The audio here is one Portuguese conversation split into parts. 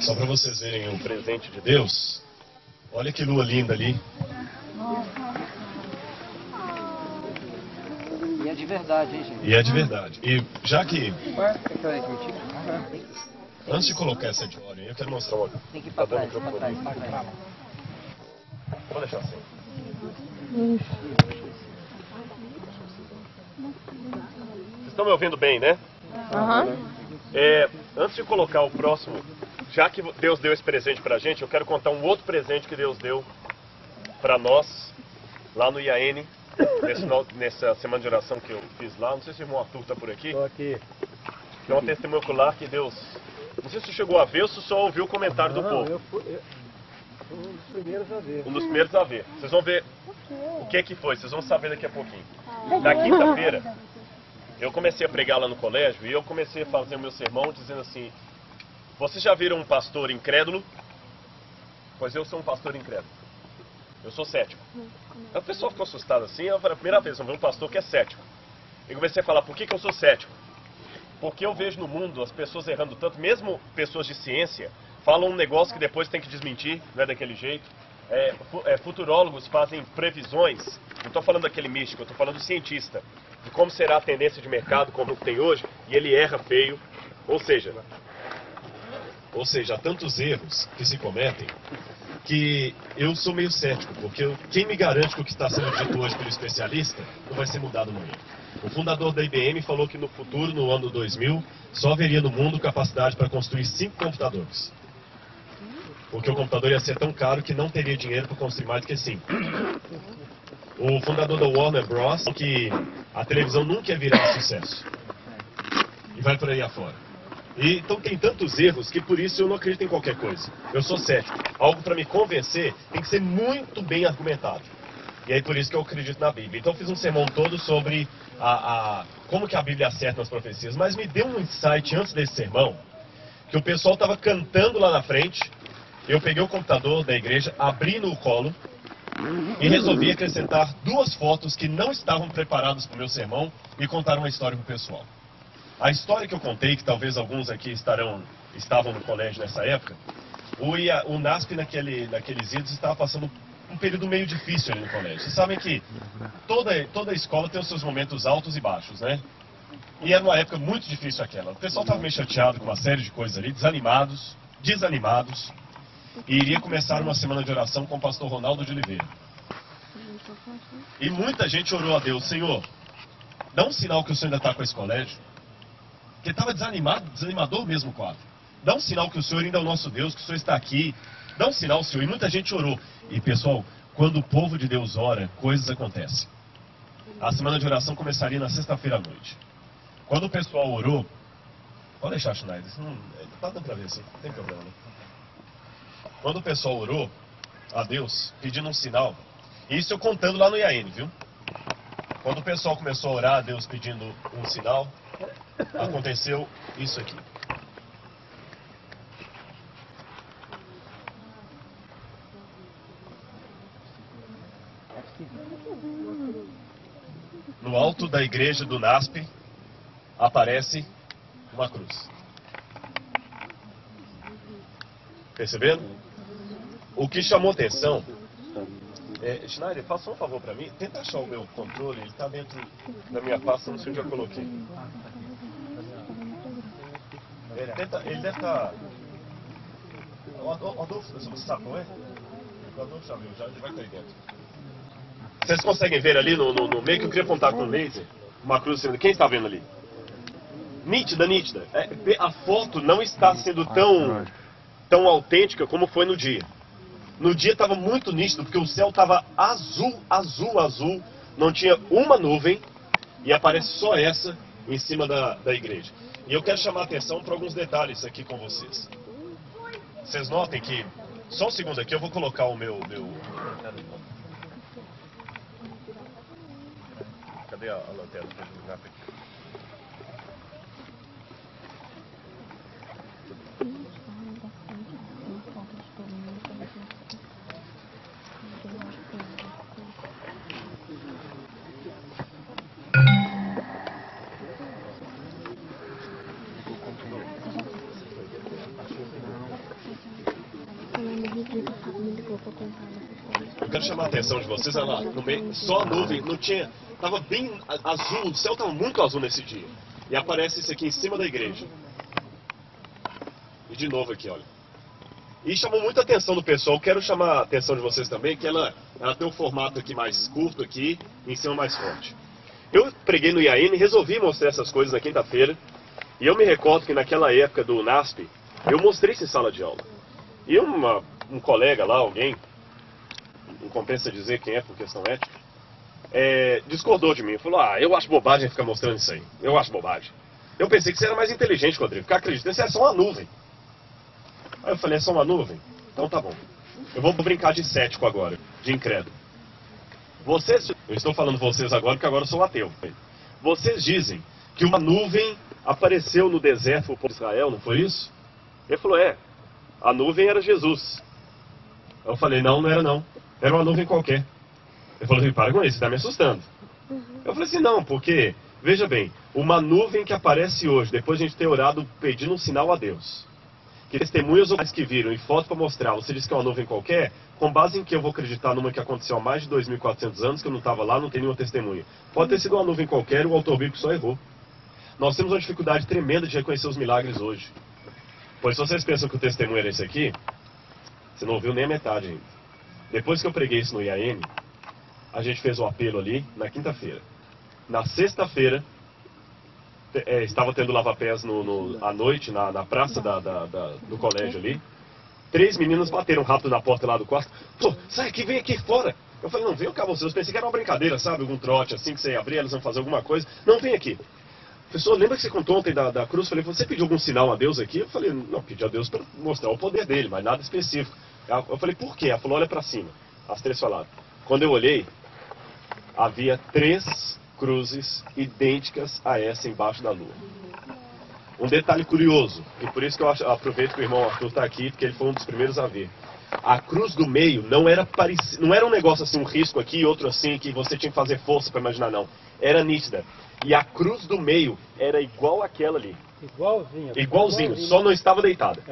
Só para vocês verem o presente de Deus. Olha que lua linda ali. E é de verdade, hein, gente? E é de verdade. E já que... Mentira? Antes de colocar essa de óleo aí, eu quero mostrar uma... Tem que ir pra trás, pra trás. Vou deixar assim. Vocês estão me ouvindo bem, né? Antes de colocar o próximo, já que Deus deu esse presente pra gente, eu quero contar um outro presente que Deus deu pra nós, lá no IAN, nessa semana de oração que eu fiz lá. Não sei se o irmão Arthur está por aqui. Estou aqui. É um testemunho ocular que Deus... Não sei se você chegou a ver ou se só ouviu o comentário do povo. Um dos primeiros a ver. Um dos primeiros a ver. Vocês vão ver o que foi, vocês vão saber daqui a pouquinho. Na quinta-feira, eu comecei a pregar lá no colégio e eu comecei a fazer o meu sermão dizendo assim: vocês já viram um pastor incrédulo? Pois eu sou um pastor incrédulo. Eu sou cético. Então, o pessoal ficou assustado assim. Eu falei, a primeira vez, vamos ver um pastor que é cético. E comecei a falar, por que eu sou cético? Porque eu vejo no mundo as pessoas errando tanto, mesmo pessoas de ciência, falam um negócio que depois tem que desmentir, não é daquele jeito. Futurólogos fazem previsões, não estou falando daquele místico, eu estou falando do cientista, de como será a tendência de mercado, como tem hoje, e ele erra feio. Ou seja, há tantos erros que se cometem, que eu sou meio cético, porque quem me garante que o que está sendo dito hoje pelo especialista não vai ser mudado amanhã? O fundador da IBM falou que no futuro, no ano 2000, só haveria no mundo capacidade para construir 5 computadores. Porque o computador ia ser tão caro que não teria dinheiro para construir mais do que 5. O fundador da Warner Bros. Falou que a televisão nunca ia virar um sucesso. E vai por aí afora. Então tem tantos erros que por isso eu não acredito em qualquer coisa. Eu sou cético. Algo para me convencer tem que ser muito bem argumentado. E aí por isso que eu acredito na Bíblia. Então eu fiz um sermão todo sobre como que a Bíblia acerta nas profecias. Mas me deu um insight antes desse sermão, que o pessoal estava cantando lá na frente. Eu peguei o computador da igreja, abri no colo e resolvi acrescentar 2 fotos que não estavam preparadas para o meu sermão e contar uma história para o pessoal. A história que eu contei, que talvez alguns aqui estavam no colégio nessa época, o NASP naqueles idos estava passando um período meio difícil ali no colégio. Vocês sabem que toda escola tem os seus momentos altos e baixos, né? E era uma época muito difícil aquela. O pessoal estava meio chateado com uma série de coisas ali, desanimados. E iria começar uma semana de oração com o pastor Ronaldo de Oliveira. E muita gente orou a Deus: Senhor, dá um sinal que o Senhor ainda está com esse colégio. Porque estava desanimador mesmo o quadro. Dá um sinal que o Senhor ainda é o nosso Deus, que o Senhor está aqui. Dá um sinal, Senhor. E muita gente orou. E pessoal, quando o povo de Deus ora, coisas acontecem. A semana de oração começaria na sexta-feira à noite. Quando o pessoal orou... Pode deixar, Schneider. Não tá dando para ver assim, não tem problema, né? Quando o pessoal orou a Deus, pedindo um sinal, e isso eu contando lá no IAN, viu? Quando o pessoal começou a orar a Deus pedindo um sinal, aconteceu isso aqui. No alto da igreja do NASP aparece uma cruz. Perceberam? O que chamou atenção... Schneider, faça um favor para mim. Tenta achar o meu controle, ele está dentro da minha pasta, não sei onde eu coloquei. Ele deve estar... O Adolfo, você sabe qual é? O Adolfo já viu, ele vai estar aí dentro. Vocês conseguem ver ali no meio que eu queria apontar com o laser? Uma cruz sendo... Quem está vendo ali? Nítida. A foto não está sendo tão autêntica como foi no dia. No dia estava muito nítido, porque o céu estava azul, não tinha uma nuvem, e aparece só essa em cima da igreja. E eu quero chamar a atenção para alguns detalhes aqui com vocês. Vocês notem que, só um segundo aqui, eu vou colocar o meu... Cadê a lanterna para iluminar aqui? Eu quero chamar a atenção de vocês, olha lá, no meio, só a nuvem, não tinha, tava bem azul, o céu estava muito azul nesse dia. E aparece isso aqui em cima da igreja. E de novo aqui, olha. E chamou muita atenção do pessoal. Quero chamar a atenção de vocês também, que ela tem um formato aqui mais curto aqui, em cima mais forte. Eu preguei no IAN e resolvi mostrar essas coisas na quinta-feira. E eu me recordo que naquela época do NASP, eu mostrei isso em sala de aula. E um colega lá, alguém, não compensa dizer quem é por questão ética, discordou de mim. Falou, eu acho bobagem ficar mostrando isso aí. Eu acho bobagem. Eu pensei que você era mais inteligente, Rodrigo. Ficar acreditando, isso é só uma nuvem. Aí eu falei, é só uma nuvem? Então tá bom. Eu vou brincar de cético agora, de incrédulo. Eu estou falando vocês agora porque agora eu sou ateu. Vocês dizem que uma nuvem apareceu no deserto do povo de Israel, não foi isso? Ele falou, a nuvem era Jesus. Eu falei, não era não. Era uma nuvem qualquer. Ele falou, para com isso, você está me assustando. Eu falei assim, não, porque, veja bem, uma nuvem que aparece hoje, depois de a gente ter orado pedindo um sinal a Deus, que testemunhas oculares que viram e fotos para mostrar, você disse que é uma nuvem qualquer, com base em que eu vou acreditar numa que aconteceu há mais de 2.400 anos, que eu não estava lá, não tem nenhuma testemunha. Pode ter sido uma nuvem qualquer, o autor bíblico só errou. Nós temos uma dificuldade tremenda de reconhecer os milagres hoje. Pois se vocês pensam que o testemunho era esse aqui, você não ouviu nem a metade ainda. Depois que eu preguei isso no IAN, a gente fez um apelo ali na quinta-feira. Na sexta-feira, estava tendo lava-pés à noite, na praça do colégio ali. 3 meninas bateram rápido na porta lá do quarto. Pô, sai aqui, vem aqui fora. Eu falei, não, vem cá vocês. Eu pensei que era uma brincadeira, sabe? Algum trote assim, que você ia abrir, elas iam fazer alguma coisa. Não, vem aqui. Professor, lembra que você contou ontem da cruz? Eu falei, você pediu algum sinal a Deus aqui? Eu falei, não, pedi a Deus para mostrar o poder dele, mas nada específico. Eu falei, por quê? Ela falou, olha para cima. As 3 falaram. Quando eu olhei, havia 3 cruzes idênticas a essa embaixo da lua. Um detalhe curioso, e por isso que eu aproveito que o irmão Arthur está aqui, porque ele foi um dos primeiros a ver. A cruz do meio não era um negócio assim, um risco aqui e outro assim, que você tinha que fazer força para imaginar, não. Era nítida. E a cruz do meio era igual àquela ali. Igualzinho, só não estava deitada.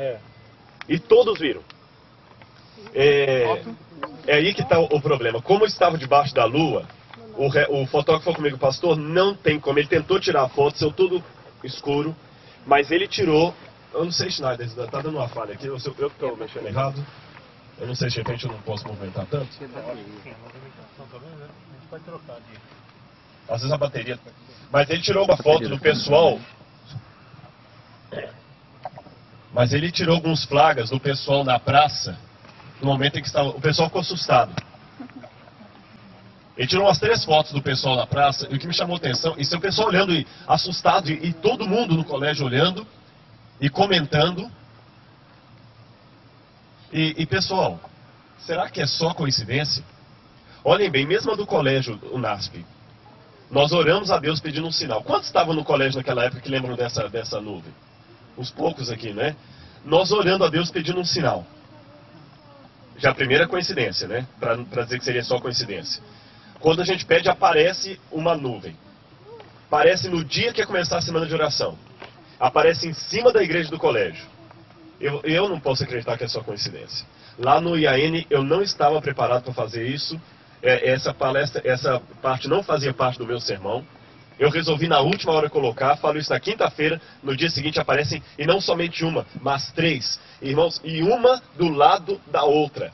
E todos viram. É aí que está o problema. Como estava debaixo da lua, o fotógrafo falou comigo, pastor, não tem como. Ele tentou tirar a foto, saiu tudo escuro, mas ele tirou. Eu não sei, Schneider, está dando uma falha aqui. Eu estou mexendo errado. Eu não sei, de repente eu não posso movimentar tanto. Às vezes a bateria. Mas ele tirou uma foto do pessoal. Mas ele tirou alguns flagas do pessoal na praça. No momento em que o pessoal ficou assustado. Ele tirou umas 3 fotos do pessoal na praça. E o que me chamou a atenção, isso é o pessoal olhando e assustado. E todo mundo no colégio olhando e comentando. E pessoal, será que é só coincidência? Olhem bem, mesmo a do colégio, o NASP. Nós oramos a Deus pedindo um sinal. Quantos estavam no colégio naquela época que lembram dessa nuvem? Uns poucos aqui, né? Nós orando a Deus pedindo um sinal. Já a primeira coincidência, né? Para dizer que seria só coincidência. Quando a gente pede, aparece uma nuvem. Aparece no dia que ia começar a semana de oração. Aparece em cima da igreja do colégio. Eu não posso acreditar que é só coincidência. Lá no IAN eu não estava preparado para fazer isso. Essa parte não fazia parte do meu sermão. Eu resolvi na última hora colocar, falo isso na quinta-feira, no dia seguinte aparecem, e não somente uma, mas 3. Irmãos, e uma do lado da outra.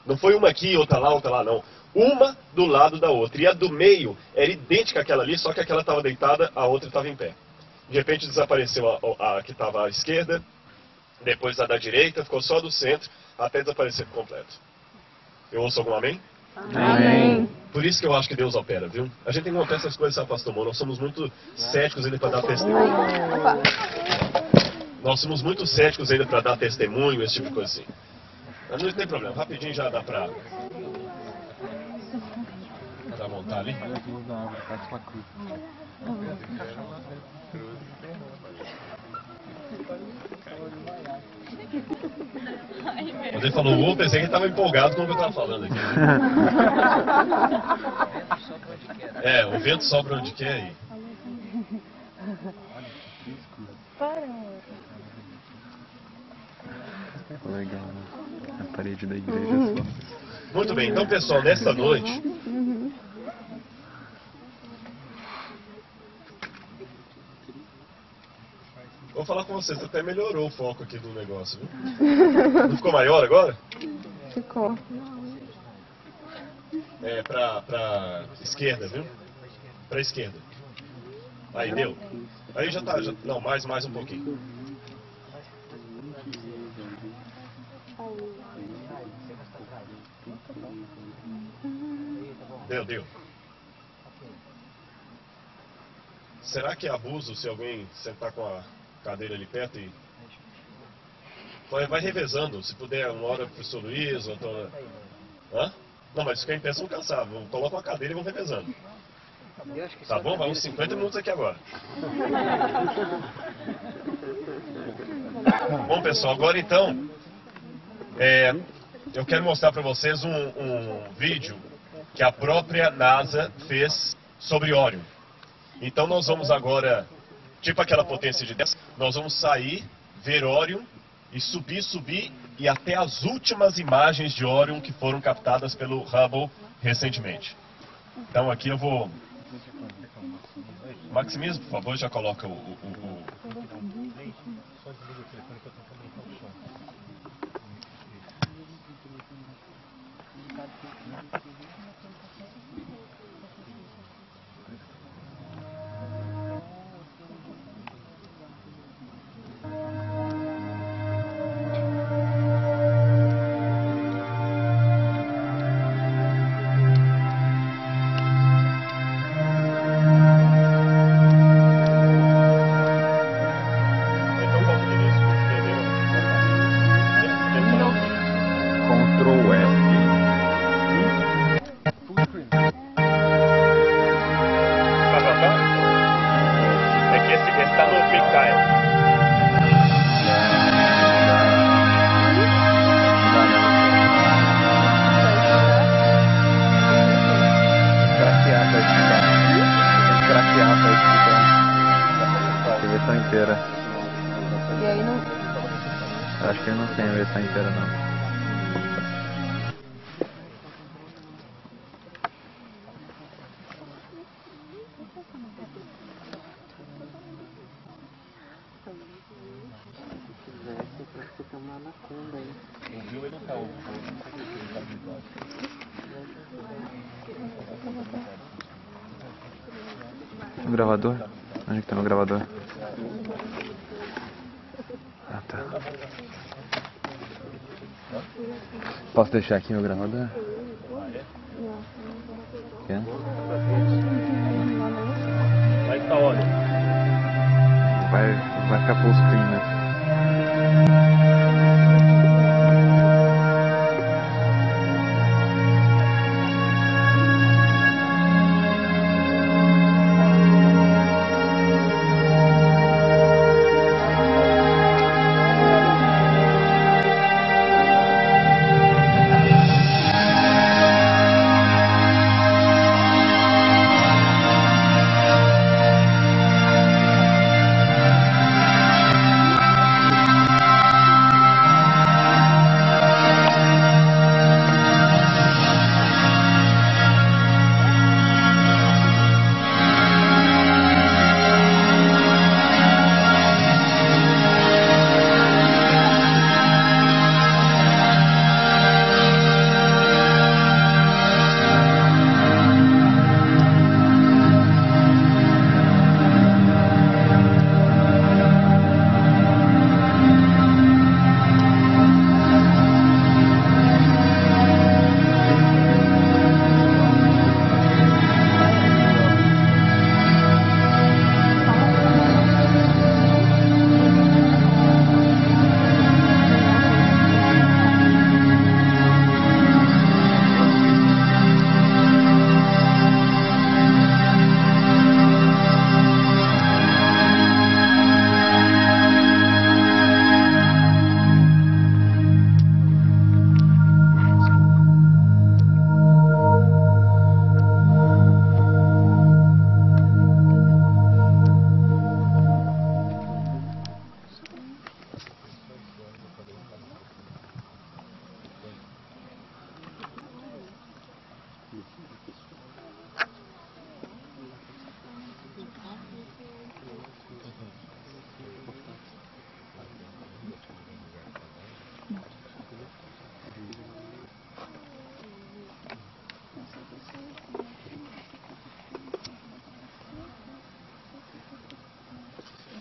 Não foi uma aqui, outra lá, não. Uma do lado da outra. E a do meio era idêntica àquela ali, só que aquela estava deitada, a outra estava em pé. De repente desapareceu a que estava à esquerda, depois a da direita, ficou só do centro, até desaparecer por completo. Eu ouço algum amém? Amém. Por isso que eu acho que Deus opera, viu? A gente tem que montar essas coisas, sabe, pastor Moura? Nós somos muito céticos ainda para dar testemunho. Nós somos muito céticos ainda para dar testemunho, esse tipo de coisa assim. Mas não tem problema, rapidinho já dá para montar ali. Quando ele falou eu pensei que ele estava empolgado com o que eu estava falando aqui. O vento sobra onde quer aí. Legal. parede da igreja só. Muito bem, então pessoal, nesta noite, vou falar com vocês, até melhorou o foco aqui do negócio, viu? Não ficou maior agora? Ficou. É, pra esquerda, viu? Pra esquerda. Aí, deu. Aí já tá, não, mais um pouquinho. Deu. Será que é abuso se alguém sentar com a cadeira ali perto e... Vai revezando, se puder, uma hora pro professor Luiz, outra hora... Hã? Não, mas ficar em pé, vocês vão cansar. Coloca uma cadeira e vão revezando. Tá bom? Vai uns 50 minutos aqui agora. Bom, pessoal, agora então, eu quero mostrar para vocês um vídeo que a própria NASA fez sobre Órion. Então nós vamos agora, tipo aquela potência de 10, nós vamos sair, ver Órion e subir e até as últimas imagens de Órion que foram captadas pelo Hubble recentemente. Então aqui eu vou... Maximiza, por favor, já coloca o... Ctrl F. É que esse está no Quick Time. Craquear pra explicar. Tem que craquear pra explicar. Tem versão inteira. E aí não... Acho que ele não tem a versão inteira não. O gravador? Onde que tá meu gravador? Ah, tá. Posso deixar aqui meu gravador? Quer? Vai estar olha. Vai ficar full screen, né?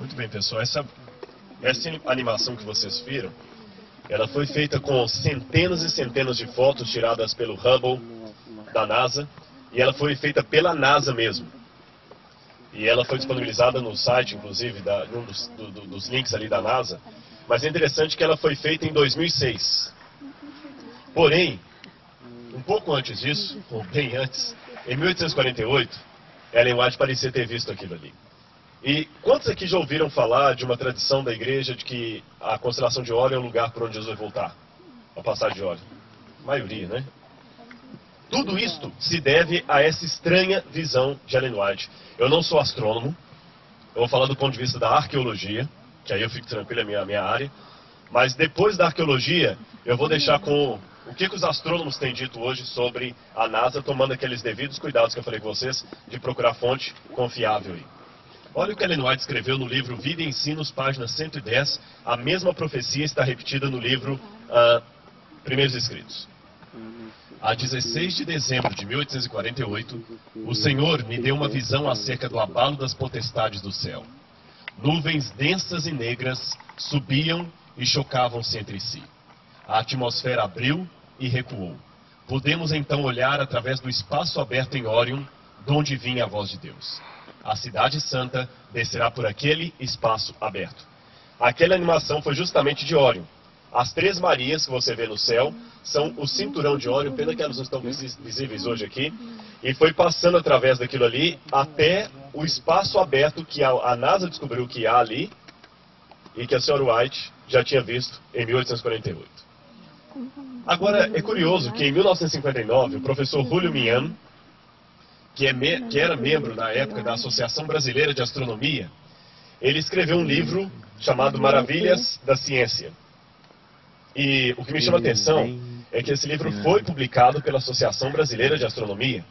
Muito bem, pessoal. Essa animação que vocês viram, ela foi feita com centenas e centenas de fotos tiradas pelo Hubble, da NASA, e ela foi feita pela NASA mesmo. E ela foi disponibilizada no site, inclusive, um dos links ali da NASA. Mas é interessante que ela foi feita em 2006. Porém, um pouco antes disso, ou bem antes, em 1848, Ellen White parecia ter visto aquilo ali. E quantos aqui já ouviram falar de uma tradição da igreja de que a constelação de Órion é o lugar por onde Jesus vai voltar? A passagem de Órion. A maioria, né? Tudo isto se deve a essa estranha visão de Ellen White. Eu não sou astrônomo, eu vou falar do ponto de vista da arqueologia, que aí eu fico tranquilo, é a minha área. Mas depois da arqueologia, eu vou deixar com o que os astrônomos têm dito hoje sobre a NASA, tomando aqueles devidos cuidados que eu falei com vocês, de procurar fonte confiável aí. Olha o que Ellen White escreveu no livro Vida e Ensinos, página 110. A mesma profecia está repetida no livro Primeiros Escritos. A 16 de dezembro de 1848, o Senhor me deu uma visão acerca do abalo das potestades do céu. Nuvens densas e negras subiam e chocavam-se entre si. A atmosfera abriu e recuou. Podemos então olhar através do espaço aberto em Órion, de onde vinha a voz de Deus. A cidade santa descerá por aquele espaço aberto. Aquela animação foi justamente de Órion. As três Marias que você vê no céu são o cinturão de Órion, pena que elas não estão visíveis hoje aqui, e foi passando através daquilo ali até o espaço aberto que a NASA descobriu que há ali e que a senhora White já tinha visto em 1848. Agora, é curioso que em 1959, o professor Julio Mian, que era membro na época da Associação Brasileira de Astronomia, ele escreveu um livro chamado Maravilhas da Ciência. E o que me chama a atenção é que esse livro foi publicado pela Associação Brasileira de Astronomia.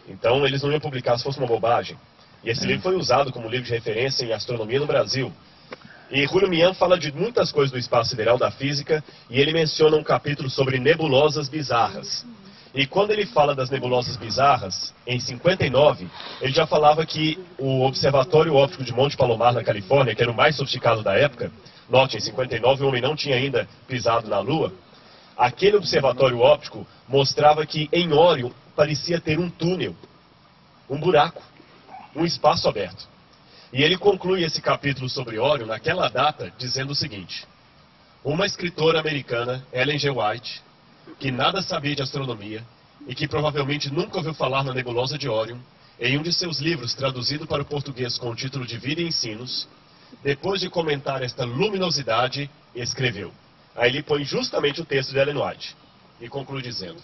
Então, eles não iam publicar se fosse uma bobagem. E esse livro foi usado como livro de referência em astronomia no Brasil. E Julio Mian fala de muitas coisas do espaço sideral da física, e ele menciona um capítulo sobre nebulosas bizarras. E quando ele fala das nebulosas bizarras, em 59, ele já falava que o Observatório Óptico de Monte Palomar, na Califórnia, que era o mais sofisticado da época, note, em 59 o homem não tinha ainda pisado na Lua, aquele observatório óptico mostrava que em Órion parecia ter um túnel, um buraco, um espaço aberto. E ele conclui esse capítulo sobre Órion naquela data dizendo o seguinte: uma escritora americana, Ellen G. White, que nada sabia de astronomia e que provavelmente nunca ouviu falar na nebulosa de Órion, em um de seus livros traduzido para o português com o título de Vida e Ensinos, depois de comentar esta luminosidade, escreveu. Aí ele põe justamente o texto de Ellen White e conclui dizendo: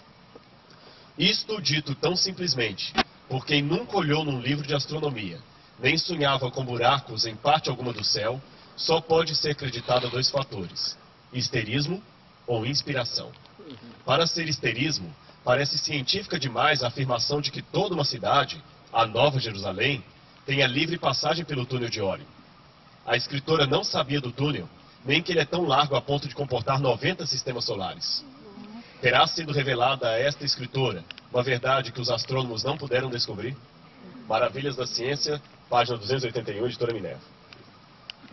isto dito tão simplesmente por quem nunca olhou num livro de astronomia, nem sonhava com buracos em parte alguma do céu, só pode ser acreditado a dois fatores: histerismo ou inspiração. Para ser histerismo, parece científica demais a afirmação de que toda uma cidade, a Nova Jerusalém, tenha livre passagem pelo túnel de Órion. A escritora não sabia do túnel, nem que ele é tão largo a ponto de comportar 90 sistemas solares. Terá sido revelada a esta escritora uma verdade que os astrônomos não puderam descobrir? Maravilhas da Ciência, página 281, editora Minerva.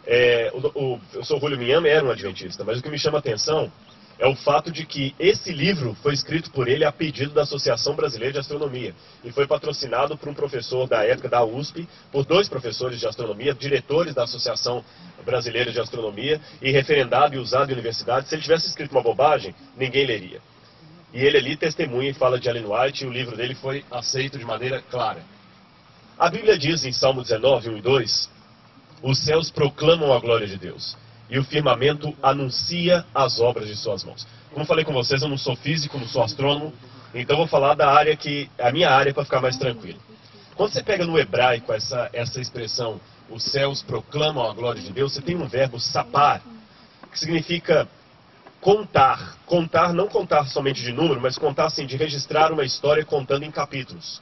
Eu sou Julio Mian, era um adventista, mas o que me chama a atenção é o fato de que esse livro foi escrito por ele a pedido da Associação Brasileira de Astronomia e foi patrocinado por um professor da época da USP, por dois professores de astronomia, diretores da Associação Brasileira de Astronomia, e referendado e usado em universidades. Se ele tivesse escrito uma bobagem, ninguém leria. E ele ali testemunha e fala de Ellen White, e o livro dele foi aceito de maneira clara. A Bíblia diz em Salmo 19, 1 e 2, os céus proclamam a glória de Deus, e o firmamento anuncia as obras de suas mãos. Como falei com vocês, eu não sou físico, não sou astrônomo, então vou falar da área a minha área para ficar mais tranquilo. Quando você pega no hebraico essa expressão, os céus proclamam a glória de Deus, você tem um verbo sapar, que significa contar. Contar, não contar somente de número, mas contar assim, de registrar uma história contando em capítulos.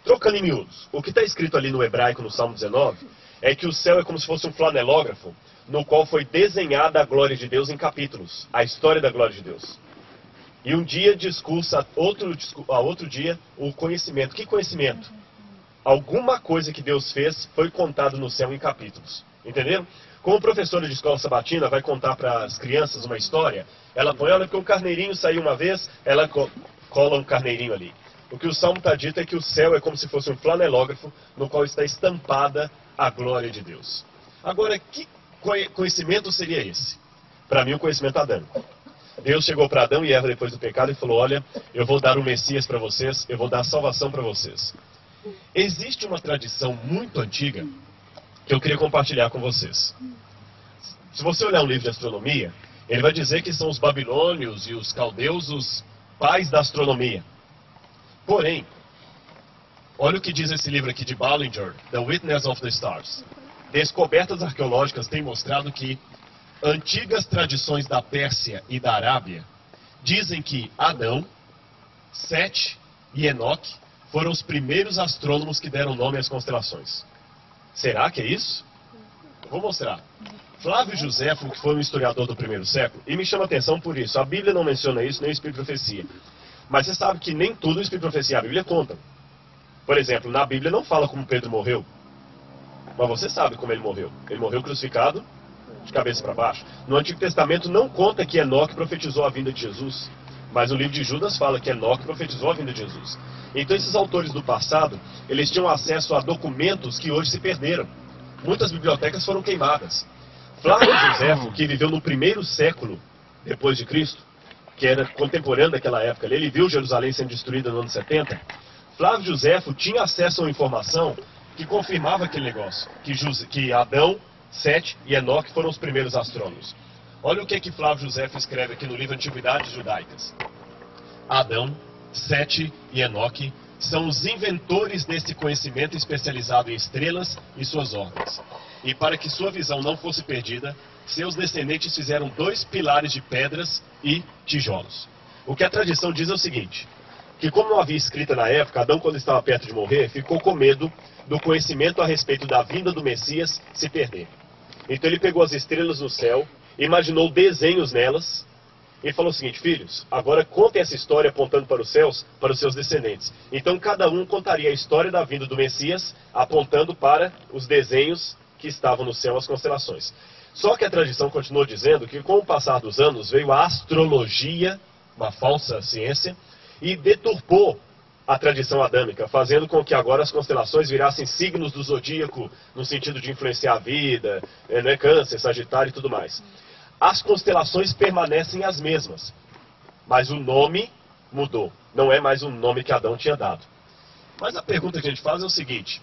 Trocando em miúdos, o que está escrito ali no hebraico, no Salmo 19, é que o céu é como se fosse um flanelógrafo, no qual foi desenhada a glória de Deus em capítulos, a história da glória de Deus. E um dia discursa a outro dia o conhecimento. Que conhecimento? Alguma coisa que Deus fez foi contado no céu em capítulos. Entenderam? Como professora de escola sabatina vai contar para as crianças uma história, ela põe, olha, porque um carneirinho saiu uma vez, ela cola um carneirinho ali. O que o Salmo está dito é que o céu é como se fosse um flanelógrafo no qual está estampada a glória de Deus. Agora, que conhecimento seria esse? Para mim, o conhecimento adâmico. Deus chegou para Adão e Eva depois do pecado e falou, olha, eu vou dar o Messias para vocês, eu vou dar a salvação para vocês. Existe uma tradição muito antiga que eu queria compartilhar com vocês. Se você olhar um livro de astronomia, ele vai dizer que são os babilônios e os caldeus os pais da astronomia. Porém, olha o que diz esse livro aqui de Ballinger, The Witness of the Stars. Descobertas arqueológicas têm mostrado que antigas tradições da Pérsia e da Arábia dizem que Adão, Sete e Enoque foram os primeiros astrônomos que deram nome às constelações. Será que é isso? Eu vou mostrar. Flávio Joséfo, que foi um historiador do primeiro século, e me chama a atenção por isso. A Bíblia não menciona isso, nem o Espírito de Profecia. Mas você sabe que nem tudo o Espírito de Profecia a Bíblia conta. Por exemplo, na Bíblia não fala como Pedro morreu. Mas você sabe como ele morreu. Ele morreu crucificado de cabeça para baixo. No Antigo Testamento não conta que Enoque profetizou a vinda de Jesus. Mas o livro de Judas fala que Enoque profetizou a vinda de Jesus. Então esses autores do passado, eles tinham acesso a documentos que hoje se perderam. Muitas bibliotecas foram queimadas. Flávio Joséfo, que viveu no primeiro século depois de Cristo, que era contemporâneo daquela época, ele viu Jerusalém sendo destruída no ano 70. Flávio Joséfo tinha acesso a uma informação que confirmava aquele negócio, que Adão, Sete e Enoque foram os primeiros astrônomos. Olha o que Flávio Joséfo escreve aqui no livro Antiguidades Judaicas. Adão, Sete e Enoque são os inventores desse conhecimento especializado em estrelas e suas órbitas. E para que sua visão não fosse perdida, seus descendentes fizeram 2 pilares de pedras e tijolos. O que a tradição diz é o seguinte, que como não havia escrita na época, Adão, quando estava perto de morrer, ficou com medo do conhecimento a respeito da vinda do Messias se perder. Então ele pegou as estrelas no céu, imaginou desenhos nelas, e falou o seguinte, filhos, agora contem essa história apontando para os céus, para os seus descendentes. Então cada um contaria a história da vinda do Messias, apontando para os desenhos que estavam no céu, as constelações. Só que a tradição continuou dizendo que com o passar dos anos veio a astrologia, uma falsa ciência, e deturpou a tradição adâmica, fazendo com que agora as constelações virassem signos do zodíaco, no sentido de influenciar a vida, Câncer, Sagitário e tudo mais. As constelações permanecem as mesmas, mas o nome mudou. Não é mais o nome que Adão tinha dado. Mas a pergunta que a gente faz é o seguinte,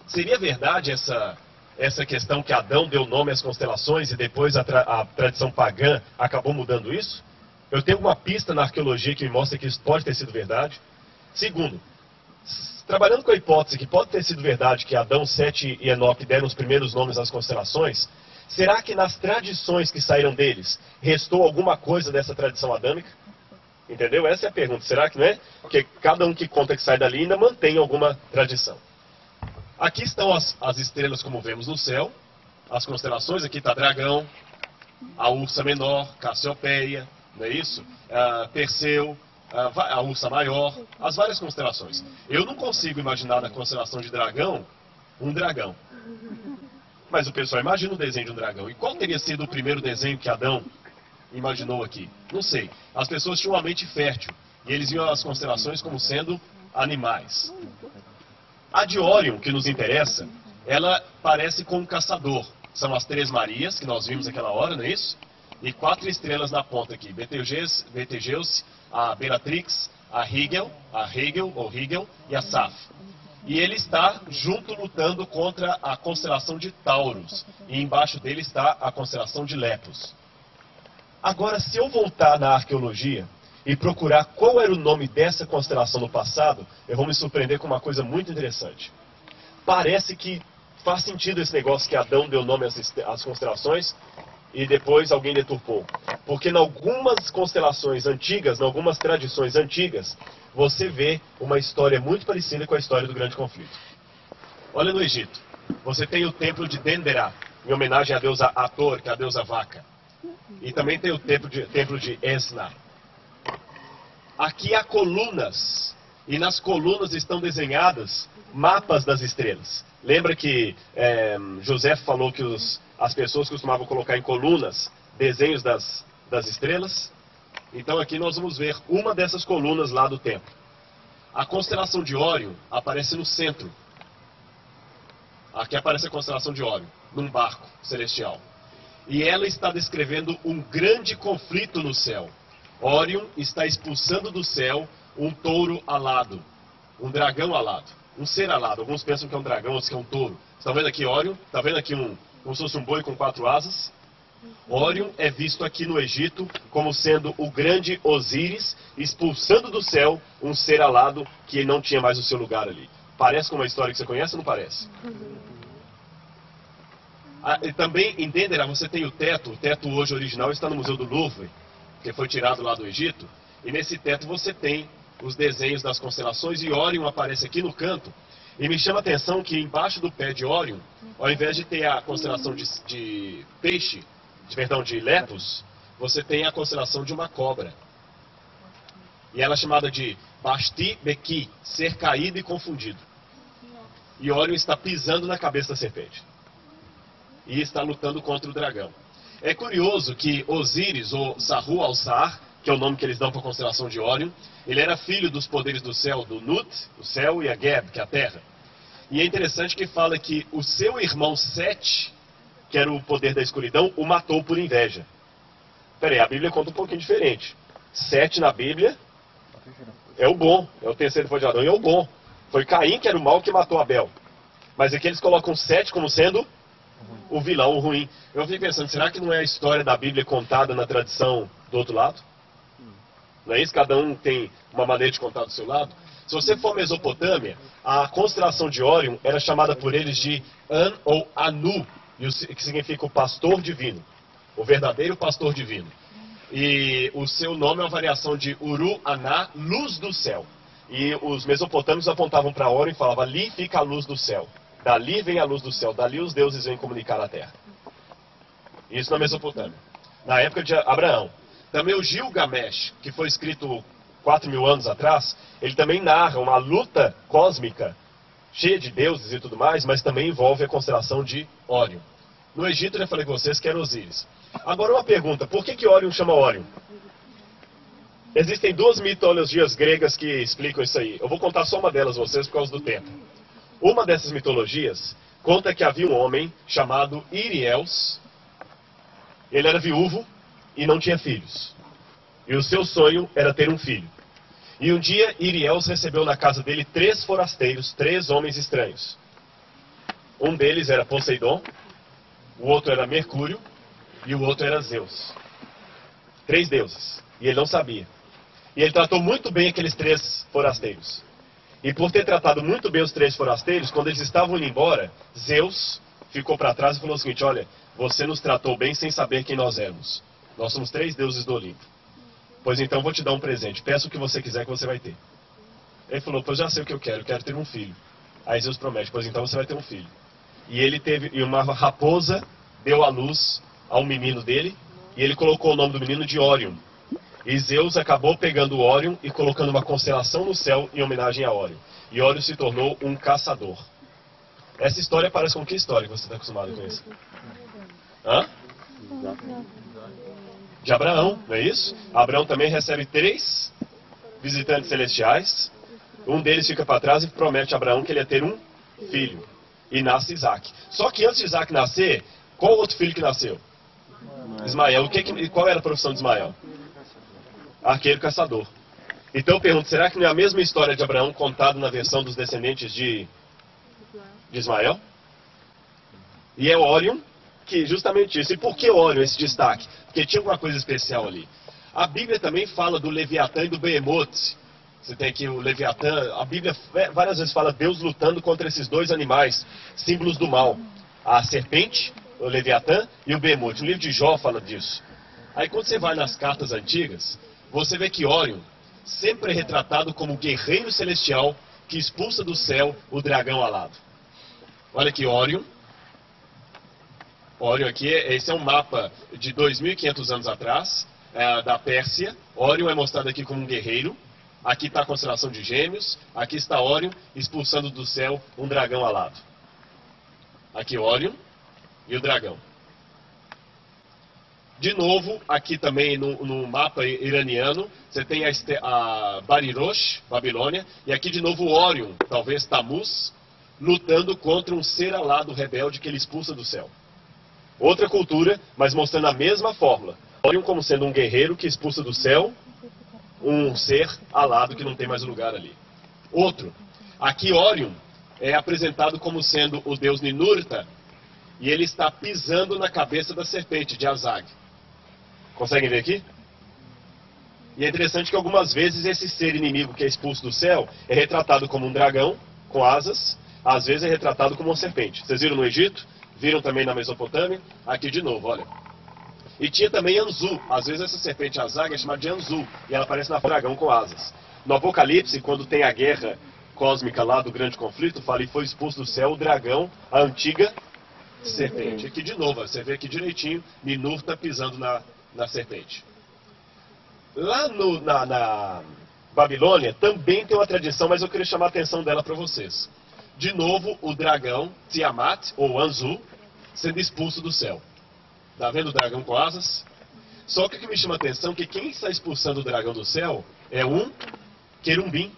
seria verdade essa questão que Adão deu nome às constelações e depois a tradição pagã acabou mudando isso? Eu tenho uma pista na arqueologia que me mostra que isso pode ter sido verdade. Segundo, trabalhando com a hipótese que pode ter sido verdade que Adão, Sete e Enoque deram os primeiros nomes às constelações, será que nas tradições que saíram deles restou alguma coisa dessa tradição adâmica? Entendeu? Essa é a pergunta. Será que não é? Porque cada um que conta que sai dali ainda mantém alguma tradição. Aqui estão as estrelas como vemos no céu, as constelações, aqui está Dragão, a Ursa Menor, Cassiopeia, não é isso? Perseu, a Ursa Maior, as várias constelações. Eu não consigo imaginar na constelação de Dragão, um dragão. Mas o pessoal imagina o desenho de um dragão. E qual teria sido o primeiro desenho que Adão imaginou aqui? Não sei. As pessoas tinham uma mente fértil, e eles viam as constelações como sendo animais. A de Órion, que nos interessa, ela parece com um caçador. São as 3 Marias, que nós vimos naquela hora, não é isso? E 4 estrelas na ponta aqui. Betelgeuse, a Bellatrix, a Rigel e a Saf. E ele está junto lutando contra a constelação de Taurus. E embaixo dele está a constelação de Lepus. Agora, se eu voltar na arqueologia e procurar qual era o nome dessa constelação no passado, eu vou me surpreender com uma coisa muito interessante. Parece que faz sentido esse negócio que Adão deu nome às constelações e depois alguém deturpou. Porque em algumas constelações antigas, em algumas tradições antigas, você vê uma história muito parecida com a história do grande conflito. Olha no Egito, você tem o templo de Denderah, em homenagem à deusa Hathor, que é a deusa vaca. E também tem o templo de Esna. Aqui há colunas, e nas colunas estão desenhadas mapas das estrelas. Lembra que José falou que as pessoas costumavam colocar em colunas desenhos das estrelas? Então aqui nós vamos ver uma dessas colunas lá do templo. A constelação de Órion aparece no centro. Aqui aparece a constelação de Órion, num barco celestial. E ela está descrevendo um grande conflito no céu. Órion está expulsando do céu um touro alado, um dragão alado, um ser alado. Alguns pensam que é um dragão, outros que é um touro. Está vendo aqui Órion? Está vendo aqui como se fosse um boi com 4 asas? Órion é visto aqui no Egito como sendo o grande Osíris expulsando do céu um ser alado que não tinha mais o seu lugar ali. Parece com uma história que você conhece ou não parece? E também em Dendera você tem o teto hoje original está no Museu do Louvre, que foi tirado lá do Egito, e nesse teto você tem os desenhos das constelações e Órion aparece aqui no canto. E me chama a atenção que embaixo do pé de Órion, ao invés de ter a constelação de Lepus, você tem a constelação de uma cobra. E ela é chamada de Basti Beki, ser caído e confundido. E Órion está pisando na cabeça da serpente. E está lutando contra o dragão. É curioso que Osíris, ou Sahu al-Sar, que é o nome que eles dão para a constelação de Órion, ele era filho dos poderes do céu, do Nut, o céu, e a Geb, que é a terra. E é interessante que fala que o seu irmão Set, que era o poder da escuridão, o matou por inveja. Peraí, a Bíblia conta um pouquinho diferente. Set na Bíblia é o bom, é o terceiro foi de Adão, e é o bom. Foi Caim que era o mal que matou Abel. Mas aqui eles colocam Set como sendo o vilão, o ruim. Eu fiquei pensando, será que não é a história da Bíblia contada na tradição do outro lado? Não é isso? Cada um tem uma maneira de contar do seu lado. Se você for à Mesopotâmia, a constelação de Órion era chamada por eles de An ou Anu, que significa o pastor divino, o verdadeiro pastor divino. E o seu nome é uma variação de Uru Aná, luz do céu. E os mesopotâmios apontavam para Órion e falavam, ali fica a luz do céu. Dali vem a luz do céu, dali os deuses vêm comunicar a terra. Isso na Mesopotâmia, na época de Abraão. Também o Gilgamesh, que foi escrito 4.000 anos atrás, ele também narra uma luta cósmica, cheia de deuses e tudo mais, mas também envolve a constelação de Órion. No Egito, eu já falei com vocês que era Osíris. Agora uma pergunta, por que Órion chama Órion? Existem 2 mitologias gregas que explicam isso aí. Eu vou contar só uma delas a vocês por causa do tempo. Uma dessas mitologias conta que havia um homem chamado Iriels. Ele era viúvo e não tinha filhos. E o seu sonho era ter um filho. E um dia Iriels recebeu na casa dele 3 forasteiros, 3 homens estranhos. Um deles era Poseidon, o outro era Mercúrio e o outro era Zeus. 3 deuses. E ele não sabia. E ele tratou muito bem aqueles 3 forasteiros. E por ter tratado muito bem os 3 forasteiros, quando eles estavam indo embora, Zeus ficou para trás e falou o seguinte, olha, você nos tratou bem sem saber quem nós éramos. Nós somos 3 deuses do Olimpo. Pois então vou te dar um presente, peça o que você quiser que você vai ter. Ele falou, pois já sei o que eu quero ter um filho. Aí Zeus promete, pois então você vai ter um filho. E uma raposa deu à luz ao menino dele, e ele colocou o nome do menino de Órion. E Zeus acabou pegando Órion e colocando uma constelação no céu em homenagem a Órion. E Órion se tornou um caçador. Essa história parece com que história que você está acostumado com isso? Hã? De Abraão, não é isso? Abraão também recebe 3 visitantes celestiais. Um deles fica para trás e promete a Abraão que ele ia ter um filho. E nasce Isaac. Só que antes de Isaac nascer, qual outro filho que nasceu? Ismael. Qual era a profissão de Ismael? Arqueiro caçador. Então eu pergunto, será que não é a mesma história de Abraão contada na versão dos descendentes de Ismael? E é Órion que justamente isso. E por que Órion, esse destaque? Porque tinha alguma coisa especial ali. A Bíblia também fala do Leviatã e do Behemoth. Você tem aqui o Leviatã. A Bíblia várias vezes fala Deus lutando contra esses 2 animais, símbolos do mal. A serpente, o Leviatã e o Behemoth. O livro de Jó fala disso. Aí quando você vai nas cartas antigas, você vê que Órion sempre é retratado como o guerreiro celestial que expulsa do céu o dragão alado. Olha aqui Órion. Órion aqui, esse é um mapa de 2.500 anos atrás, da Pérsia. Órion é mostrado aqui como um guerreiro. Aqui está a constelação de Gêmeos. Aqui está Órion expulsando do céu um dragão alado. Aqui Órion e o dragão. De novo, aqui também no mapa iraniano, você tem a Barirosh, Babilônia, e aqui de novo Órion, talvez Tamuz, lutando contra um ser alado rebelde que ele expulsa do céu. Outra cultura, mas mostrando a mesma fórmula. Órion como sendo um guerreiro que expulsa do céu um ser alado que não tem mais lugar ali. Outro, aqui Órion é apresentado como sendo o deus Ninurta, e ele está pisando na cabeça da serpente de Azag. Conseguem ver aqui? E é interessante que algumas vezes esse ser inimigo que é expulso do céu é retratado como um dragão com asas, às vezes é retratado como uma serpente. Vocês viram no Egito? Viram também na Mesopotâmia? Aqui de novo, olha. E tinha também Anzu. Às vezes essa serpente Azag é chamada de Anzu, e ela aparece na dragão com asas. No Apocalipse, quando tem a guerra cósmica lá do grande conflito, fala e foi expulso do céu o dragão, a antiga serpente. Aqui de novo, você vê aqui direitinho, Ninurta pisando na serpente. Lá na Babilônia também tem uma tradição, mas eu queria chamar a atenção dela para vocês. De novo, o dragão, Tiamat, ou Anzu, sendo expulso do céu. Está vendo o dragão com asas? Só que o que me chama a atenção é que quem está expulsando o dragão do céu é um querubim.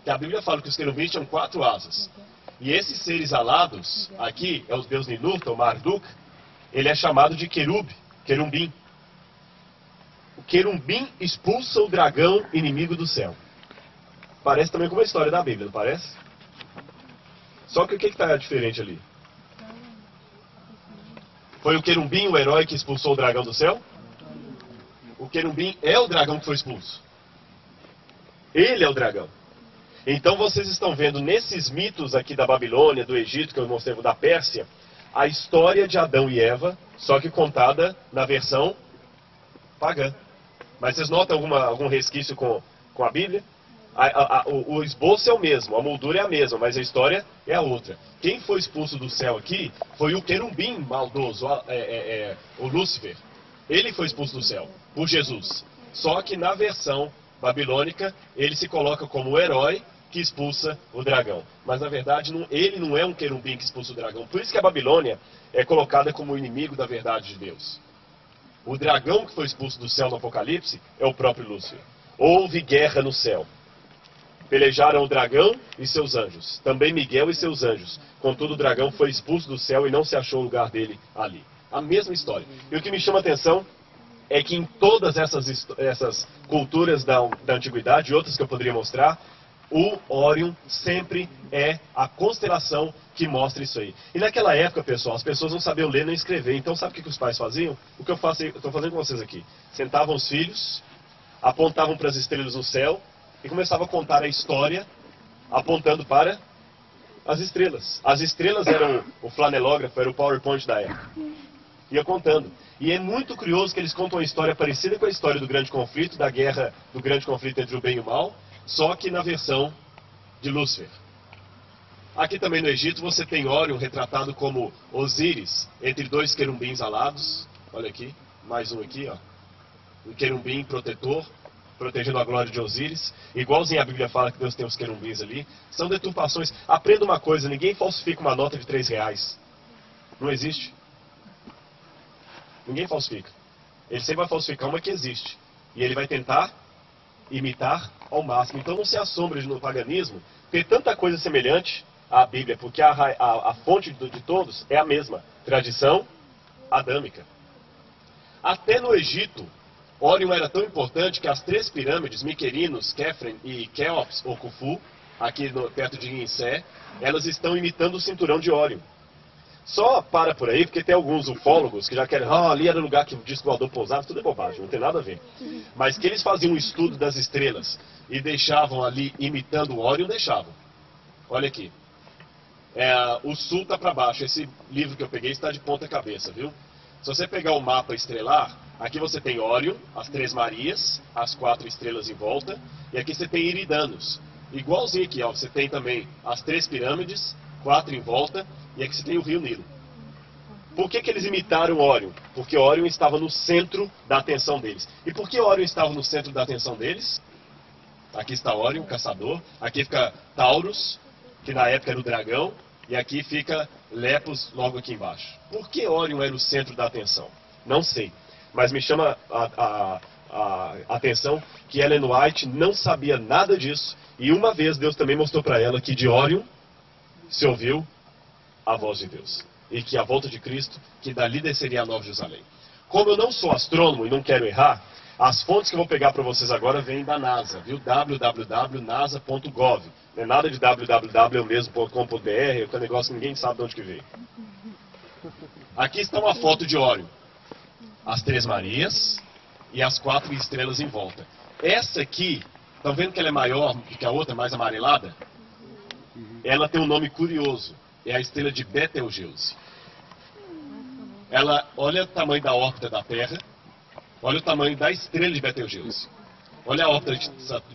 A Bíblia fala que os querubins tinham 4 asas. E esses seres alados, aqui é o deus Ninurta, o Marduk, ele é chamado de querubim. O querubim expulsa o dragão inimigo do céu. Parece também com uma história da Bíblia, não parece? Só que o que está diferente ali? Foi o querubim o herói que expulsou o dragão do céu? O querubim é o dragão que foi expulso. Ele é o dragão. Então vocês estão vendo nesses mitos aqui da Babilônia, do Egito, que eu mostrei, da Pérsia, a história de Adão e Eva, só que contada na versão pagã. Mas vocês notam algum resquício com a Bíblia? O esboço é o mesmo, a moldura é a mesma, mas a história é a outra. Quem foi expulso do céu aqui foi o querubim maldoso, o Lúcifer. Ele foi expulso do céu por Jesus. Só que na versão babilônica, ele se coloca como o herói que expulsa o dragão. Mas na verdade, ele não é um querubim que expulsa o dragão. Por isso que a Babilônia é colocada como o inimigo da verdade de Deus. O dragão que foi expulso do céu no Apocalipse é o próprio Lúcifer. Houve guerra no céu. Pelejaram o dragão e seus anjos. Também Miguel e seus anjos. Contudo, o dragão foi expulso do céu e não se achou o lugar dele ali. A mesma história. E o que me chama a atenção é que em todas essas culturas da antiguidade, e outras que eu poderia mostrar, o Órion sempre é a constelação que mostra isso aí. E naquela época, pessoal, as pessoas não sabiam ler nem escrever. Então sabe o que os pais faziam? O que eu estou fazendo com vocês aqui. Sentavam os filhos, apontavam para as estrelas no céu e começavam a contar a história apontando para as estrelas. As estrelas eram o flanelógrafo, era o PowerPoint da época. Ia contando. E é muito curioso que eles contam uma história parecida com a história do grande conflito, da guerra do grande conflito entre o bem e o mal, só que na versão de Lúcifer. Aqui também no Egito você tem Órion retratado como Osíris, entre 2 querubins alados. Olha aqui, mais um aqui, ó. Um querubim protetor, protegendo a glória de Osíris. Igualzinho a Bíblia fala que Deus tem os querumbins ali. São deturpações. Aprenda uma coisa, ninguém falsifica uma nota de R$3. Não existe. Ninguém falsifica. Ele sempre vai falsificar uma que existe. E ele vai tentar imitar ao máximo. Então não se assombre no paganismo ter tanta coisa semelhante à Bíblia, porque a fonte de todos é a mesma. Tradição adâmica. Até no Egito, Órion era tão importante que as 3 pirâmides, Miquerinos, Kefren e Keops, ou Khufu, aqui perto de Ginsé, elas estão imitando o cinturão de Órion. Só para por aí, porque tem alguns ufólogos que já querem, ali era o lugar que o disco voador pousava, tudo é bobagem, não tem nada a ver. Mas que eles faziam um estudo das estrelas e deixavam ali imitando o Órion, deixavam. Olha aqui. O sul está para baixo, esse livro que eu peguei está de ponta cabeça, viu? Se você pegar o mapa estelar, aqui você tem Órion, as 3 Marias, as 4 estrelas em volta, e aqui você tem Iridanos. Igualzinho aqui, ó, você tem também as 3 pirâmides, 4 em volta, e aqui você tem o rio Nilo. Por que eles imitaram Órion? Porque Órion estava no centro da atenção deles. E por que Órion estava no centro da atenção deles? Aqui está Órion, caçador. Aqui fica Taurus, que na época era o dragão. E aqui fica Lepus logo aqui embaixo. Por que Órion era o centro da atenção? Não sei. Mas me chama a atenção que Ellen White não sabia nada disso. E uma vez Deus também mostrou para ela que de Órion se ouviu a voz de Deus. E que a volta de Cristo, que dali desceria a Nova Jerusalém. Como eu não sou astrônomo e não quero errar, as fontes que eu vou pegar para vocês agora vêm da NASA, viu? www.nasa.gov. Não é nada de www.mesmo.com.br, é um negócio que ninguém sabe de onde que veio. Aqui está uma foto de Órion. As Três Marias e as 4 estrelas em volta. Essa aqui, estão vendo que ela é maior do que a outra, mais amarelada? Ela tem um nome curioso. É a estrela de Betelgeuse. Ela, olha o tamanho da órbita da Terra. Olha o tamanho da estrela de Betelgeuse. Olha a órbita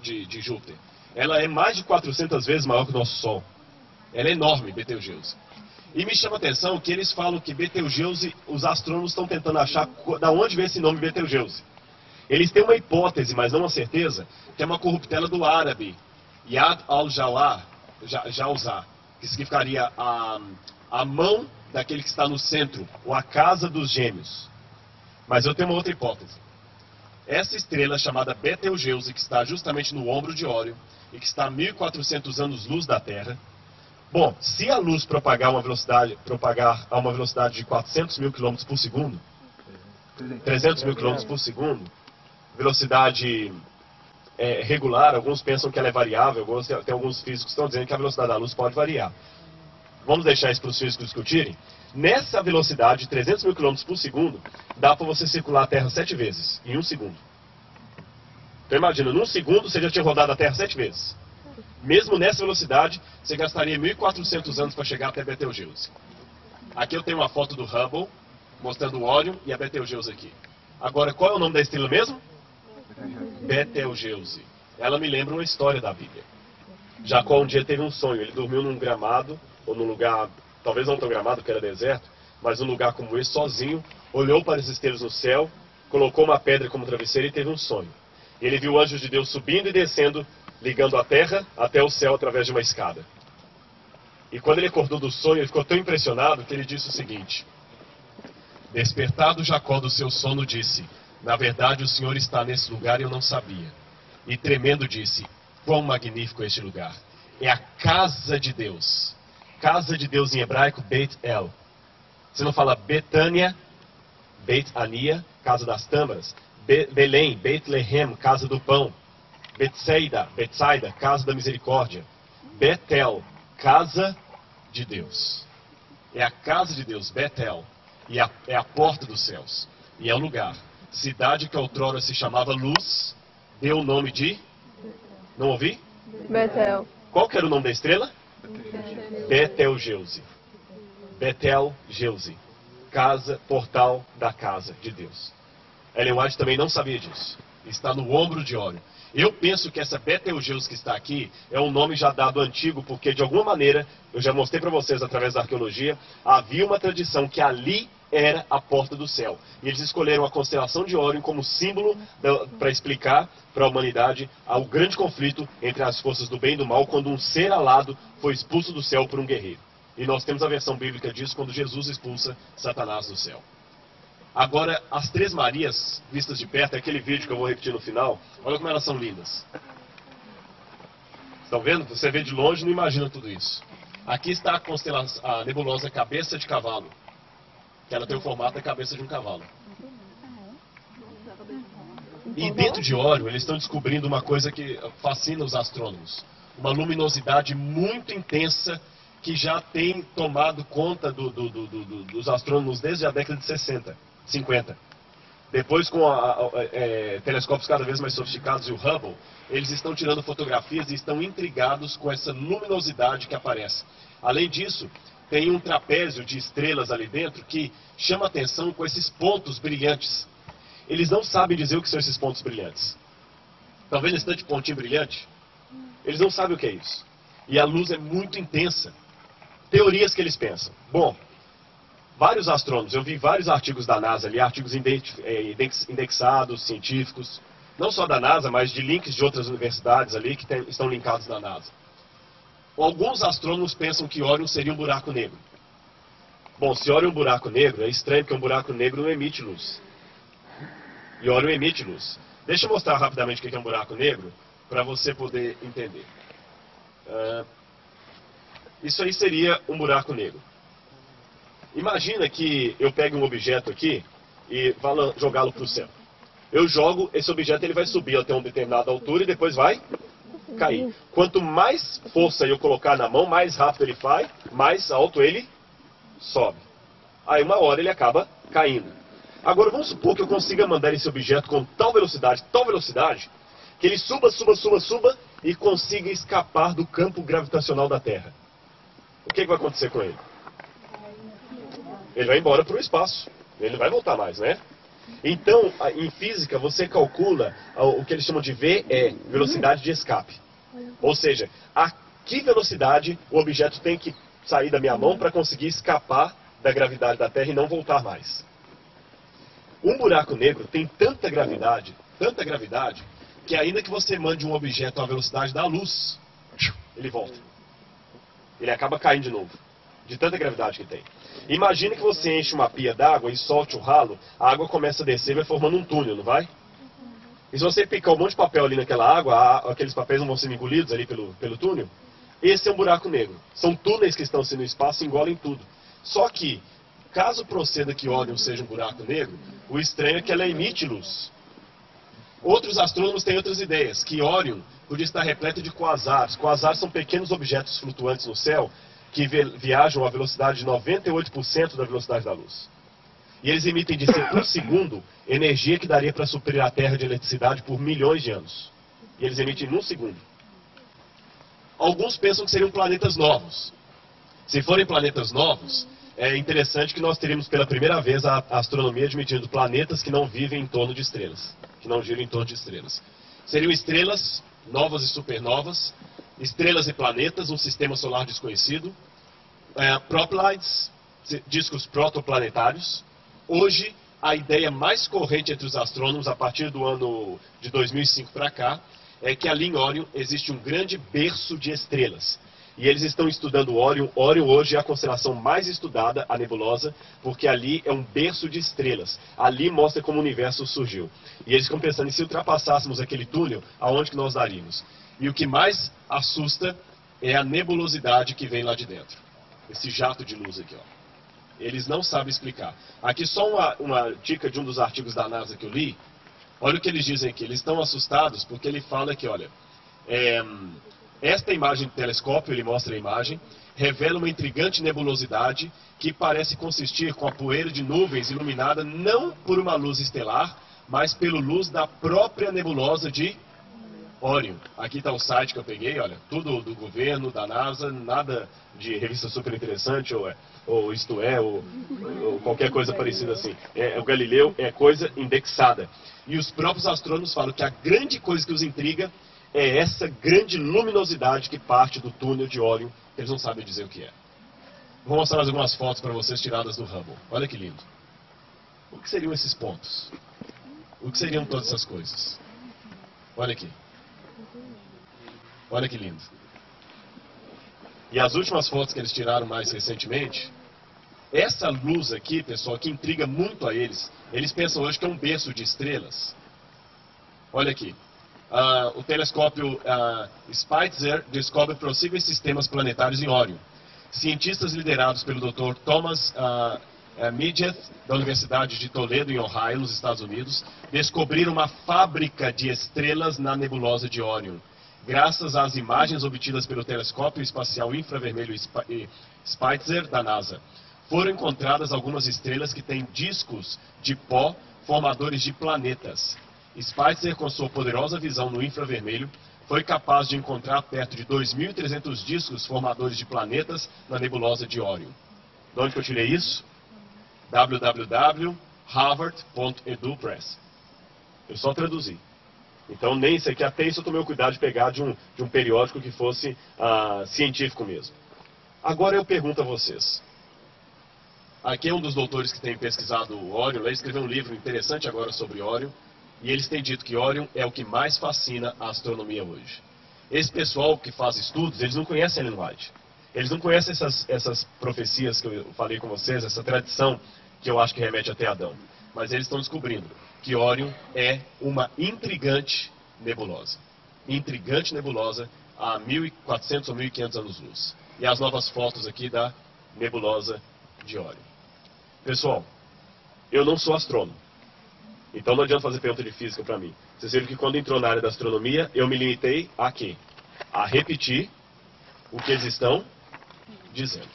de Júpiter. Ela é mais de 400 vezes maior que o nosso Sol. Ela é enorme, Betelgeuse. E me chama a atenção que eles falam que Betelgeuse, os astrônomos estão tentando achar da onde vem esse nome Betelgeuse. Eles têm uma hipótese, mas não uma certeza, que é uma corruptela do árabe, Yad al-Jawzah, que significaria a mão daquele que está no centro, ou a casa dos gêmeos. Mas eu tenho uma outra hipótese. Essa estrela chamada Betelgeuse, que está justamente no ombro de Órion, e que está a 1.400 anos-luz da Terra. Bom, se a luz propagar a uma velocidade de 400 mil km por segundo, 300 mil km por segundo, velocidade regular, alguns pensam que ela é variável, tem alguns físicos que estão dizendo que a velocidade da luz pode variar. Vamos deixar isso para os físicos discutirem. Nessa velocidade de 300 mil km por segundo, dá para você circular a Terra 7 vezes, em 1 segundo. Então imagina, num segundo você já tinha rodado a Terra 7 vezes. Mesmo nessa velocidade, você gastaria 1.400 anos para chegar até Betelgeuse. Aqui eu tenho uma foto do Hubble, mostrando o Órion e a Betelgeuse aqui. Agora, qual é o nome da estrela mesmo? Betelgeuse. Ela me lembra uma história da Bíblia. Jacó um dia teve um sonho. Ele dormiu num gramado, ou num lugar, talvez não tão gramado, porque era deserto, mas num lugar como esse, sozinho, olhou para as estrelas no céu, colocou uma pedra como travesseiro e teve um sonho. Ele viu anjos de Deus subindo e descendo, ligando a terra até o céu através de uma escada. E quando ele acordou do sonho, ele ficou tão impressionado que ele disse o seguinte: despertado Jacó do seu sono, disse: na verdade o Senhor está nesse lugar e eu não sabia. E tremendo disse: quão magnífico é este lugar! É a casa de Deus. Casa de Deus em hebraico, Beit El. Você não fala Betânia, Beit Ania, casa das tâmaras. Belém, Betlehem, casa do pão. Betsaida, casa da misericórdia. Betel, casa de Deus. É a casa de Deus, Betel. E é a porta dos céus. E é o lugar. Cidade que outrora se chamava Luz, deu o nome de... Não ouvi? Betel. Qual que era o nome da estrela? Betelgeuse. Betelgeuse. Casa, portal da casa de Deus. Ellen White também não sabia disso. Está no ombro de Órion. Eu penso que essa Betelgeuse que está aqui é um nome já dado antigo, porque de alguma maneira, eu já mostrei para vocês através da arqueologia, havia uma tradição que ali era a porta do céu. E eles escolheram a constelação de Órion como símbolo para explicar para a humanidade o grande conflito entre as forças do bem e do mal, quando um ser alado foi expulso do céu por um guerreiro. E nós temos a versão bíblica disso quando Jesus expulsa Satanás do céu. Agora, as Três Marias, vistas de perto, é aquele vídeo que eu vou repetir no final. Olha como elas são lindas. Estão vendo? Você vê de longe e não imagina tudo isso. Aqui está a nebulosa Cabeça de Cavalo, que ela tem o formato da cabeça de um cavalo. E dentro de Órion, eles estão descobrindo uma coisa que fascina os astrônomos. Uma luminosidade muito intensa que já tem tomado conta dos astrônomos desde a década de 50. Depois, com telescópios cada vez mais sofisticados e o Hubble, eles estão tirando fotografias e estão intrigados com essa luminosidade que aparece. Além disso, tem um trapézio de estrelas ali dentro que chama atenção com esses pontos brilhantes. Eles não sabem dizer o que são esses pontos brilhantes. Estão vendo esse tanto de pontinho brilhante? Eles não sabem o que é isso. E a luz é muito intensa. Teorias que eles pensam. Bom, vários astrônomos, eu vi vários artigos da NASA ali, artigos indexados, científicos, não só da NASA, mas de links de outras universidades ali que estão linkados na NASA. Alguns astrônomos pensam que Órion seria um buraco negro. Bom, se Órion é um buraco negro, é estranho porque um buraco negro não emite luz. E Órion emite luz. Deixa eu mostrar rapidamente o que é um buraco negro, para você poder entender. Isso aí seria um buraco negro. Imagina que eu pegue um objeto aqui e vá jogá-lo para o céu. Eu jogo, esse objeto ele vai subir até uma determinada altura e depois vai cair. Quanto mais força eu colocar na mão, mais rápido ele vai, mais alto ele sobe. Aí uma hora ele acaba caindo. Agora vamos supor que eu consiga mandar esse objeto com tal velocidade, que ele suba e consiga escapar do campo gravitacional da Terra. O que vai acontecer com ele? Ele vai embora para o espaço. Ele não vai voltar mais, né? Então, em física, você calcula o que eles chamam de VE, velocidade de escape. Ou seja, a que velocidade o objeto tem que sair da minha mão para conseguir escapar da gravidade da Terra e não voltar mais. Um buraco negro tem tanta gravidade, que ainda que você mande um objeto à velocidade da luz, ele volta. Ele acaba caindo de novo, de tanta gravidade que tem. Imagine que você enche uma pia d'água e solte o ralo, a água começa a descer e vai formando um túnel, não vai? E se você picar um monte de papel ali naquela água, aqueles papéis não vão sendo engolidos ali pelo túnel? Esse é um buraco negro. São túneis que estão sendo no espaço e engolem tudo. Só que, caso proceda que Órion seja um buraco negro, o estranho é que ela emite luz. Outros astrônomos têm outras ideias, que Órion podia estar repleto de quasares. Quasares são pequenos objetos flutuantes no céu que viajam a velocidade de 98% da velocidade da luz. E eles emitem de por segundo energia que daria para suprir a Terra de eletricidade por milhões de anos. E eles emitem em um segundo. Alguns pensam que seriam planetas novos. Se forem planetas novos, é interessante que nós teríamos pela primeira vez a astronomia admitindo planetas que não vivem em torno de estrelas, que não giram em torno de estrelas. Seriam estrelas novas e supernovas, estrelas e planetas, um sistema solar desconhecido, proplyds, discos protoplanetários. Hoje, a ideia mais corrente entre os astrônomos, a partir do ano de 2005 para cá, é que ali em Órion existe um grande berço de estrelas. E eles estão estudando Órion. Órion hoje é a constelação mais estudada, a nebulosa, porque ali é um berço de estrelas. Ali mostra como o universo surgiu. E eles ficam pensando, e se ultrapassássemos aquele túnel, aonde que nós daríamos? E o que mais assusta é a nebulosidade que vem lá de dentro. Esse jato de luz aqui, ó. Eles não sabem explicar. Aqui só uma dica de um dos artigos da NASA que eu li. Olha o que eles dizem aqui. Eles estão assustados porque ele fala que, olha, esta imagem do telescópio, ele mostra a imagem, revela uma intrigante nebulosidade que parece consistir com a poeira de nuvens iluminada não por uma luz estelar, mas pela luz da própria nebulosa de Órion. Aqui está o site que eu peguei, olha, tudo do governo, da NASA, nada de revista super interessante, ou isto é, ou qualquer coisa parecida assim. O Galileu é coisa indexada. E os próprios astrônomos falam que a grande coisa que os intriga é essa grande luminosidade que parte do túnel de Órion, que eles não sabem dizer o que é. Vou mostrar mais algumas fotos para vocês tiradas do Hubble. Olha que lindo. O que seriam esses pontos? O que seriam todas essas coisas? Olha aqui. Olha que lindo. E as últimas fotos que eles tiraram mais recentemente, essa luz aqui, pessoal, que intriga muito a eles, eles pensam hoje que é um berço de estrelas. Olha aqui. O telescópio Spitzer descobre possíveis sistemas planetários em Órion. Cientistas liderados pelo Dr. Thomas Midgeth, da Universidade de Toledo, em Ohio, nos Estados Unidos, descobriram uma fábrica de estrelas na nebulosa de Órion. Graças às imagens obtidas pelo telescópio espacial infravermelho Spitzer, da NASA, foram encontradas algumas estrelas que têm discos de pó formadores de planetas. Spitzer, com sua poderosa visão no infravermelho, foi capaz de encontrar perto de 2.300 discos formadores de planetas na nebulosa de Órion. De onde que eu tirei isso? www.harvard.edu/press. Eu só traduzi. Então, nem isso aqui, até isso eu tomei o cuidado de pegar de um periódico que fosse científico mesmo. Agora eu pergunto a vocês. Aqui é um dos doutores que tem pesquisado Órion, ele escreveu um livro interessante agora sobre Órion, e eles têm dito que Órion é o que mais fascina a astronomia hoje. Esse pessoal que faz estudos, eles não conhecem Ellen White. Eles não conhecem essas profecias que eu falei com vocês, essa tradição que eu acho que remete até Adão. Mas eles estão descobrindo que Órion é uma intrigante nebulosa. Intrigante nebulosa a 1.400 ou 1.500 anos-luz. E as novas fotos aqui da nebulosa de Órion. Pessoal, eu não sou astrônomo. Então não adianta fazer pergunta de física para mim. Vocês viram que quando entrou na área da astronomia, eu me limitei a quê? A repetir o que eles estão dizendo.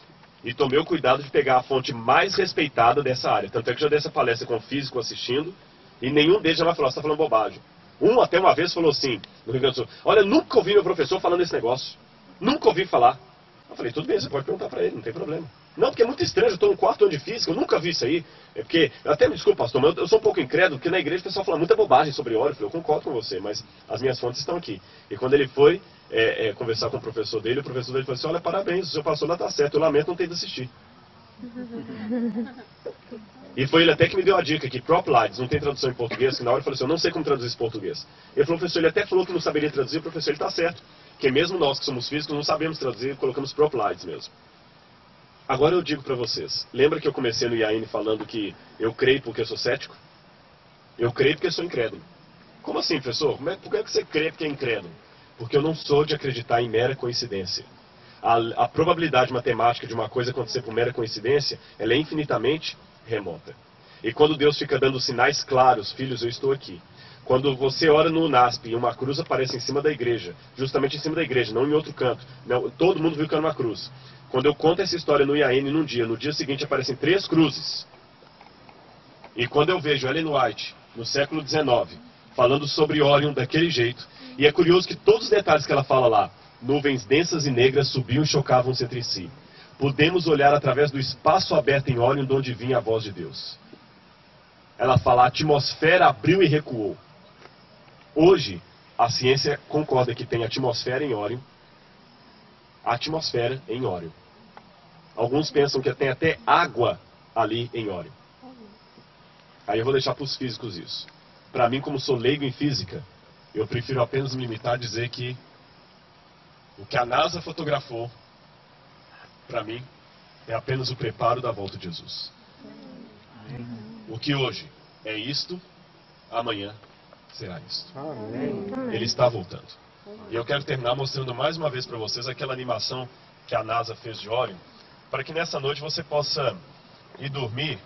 E tomei o cuidado de pegar a fonte mais respeitada dessa área. Tanto é que já dei essa palestra com um físico assistindo, e nenhum deles já vai falar, você está falando bobagem. Um até uma vez falou assim, no Rio Grande do Sul, olha, nunca ouvi meu professor falando esse negócio. Nunca ouvi falar. Eu falei, tudo bem, você pode perguntar para ele, não tem problema. Não, porque é muito estranho, eu estou no quarto ano de física, eu nunca vi isso aí. É porque, até me desculpa, pastor, mas eu sou um pouco incrédulo, porque na igreja o pessoal fala muita bobagem sobre Órion. Eu falei, eu concordo com você, mas as minhas fontes estão aqui. E quando ele foi conversar com o professor dele falou assim, olha, parabéns, o seu pastor lá está certo, eu lamento não ter ido assistir. E foi ele até que me deu a dica que Proplides não tem tradução em português, que na hora eu falei assim, eu não sei como traduzir esse português. Ele falou, professor, ele até falou que não saberia traduzir, o professor, ele está certo. Porque mesmo nós que somos físicos não sabemos traduzir, colocamos Proplides mesmo. Agora eu digo para vocês, lembra que eu comecei no IAN falando que eu creio porque eu sou cético? Eu creio porque eu sou incrédulo. Como assim, professor? Por que você crê porque é incrédulo? Porque eu não sou de acreditar em mera coincidência. A probabilidade matemática de uma coisa acontecer por mera coincidência, ela é infinitamente remota. E quando Deus fica dando sinais claros, filhos, eu estou aqui. Quando você ora no NASP e uma cruz aparece em cima da igreja, justamente em cima da igreja, não em outro canto. Não, todo mundo viu que era uma cruz. Quando eu conto essa história no IAN num dia, no dia seguinte aparecem 3 cruzes. E quando eu vejo Ellen White, no século XIX, falando sobre Órion daquele jeito, e é curioso que todos os detalhes que ela fala lá, nuvens densas e negras subiam e chocavam-se entre si. Podemos olhar através do espaço aberto em Órion de onde vinha a voz de Deus. Ela fala, a atmosfera abriu e recuou. Hoje, a ciência concorda que tem atmosfera em Órion. Atmosfera em Órion. Alguns pensam que tem até água ali em Órion. Aí eu vou deixar para os físicos isso. Para mim, como sou leigo em física, eu prefiro apenas me limitar a dizer que o que a NASA fotografou, para mim, é apenas o preparo da volta de Jesus. O que hoje é isto, amanhã será isto. Ele está voltando. E eu quero terminar mostrando mais uma vez para vocês aquela animação que a NASA fez de Órion, para que nessa noite você possa ir dormir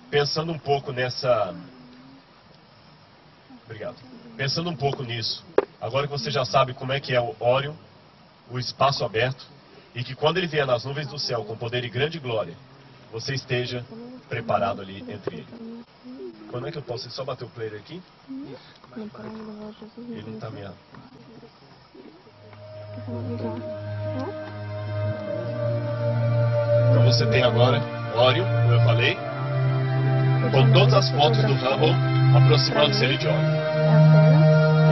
pensando um pouco nessa... Obrigado. Pensando um pouco nisso. Agora que você já sabe como é que é o Órion, o espaço aberto, e que quando ele vier nas nuvens do céu com poder e grande glória, você esteja preparado ali entre ele. Quando é que eu posso só bater o player aqui? Ele não está meado. Então você tem agora Órion, como eu falei, com todas as fotos do Hubble aproximando-se ele de Órion.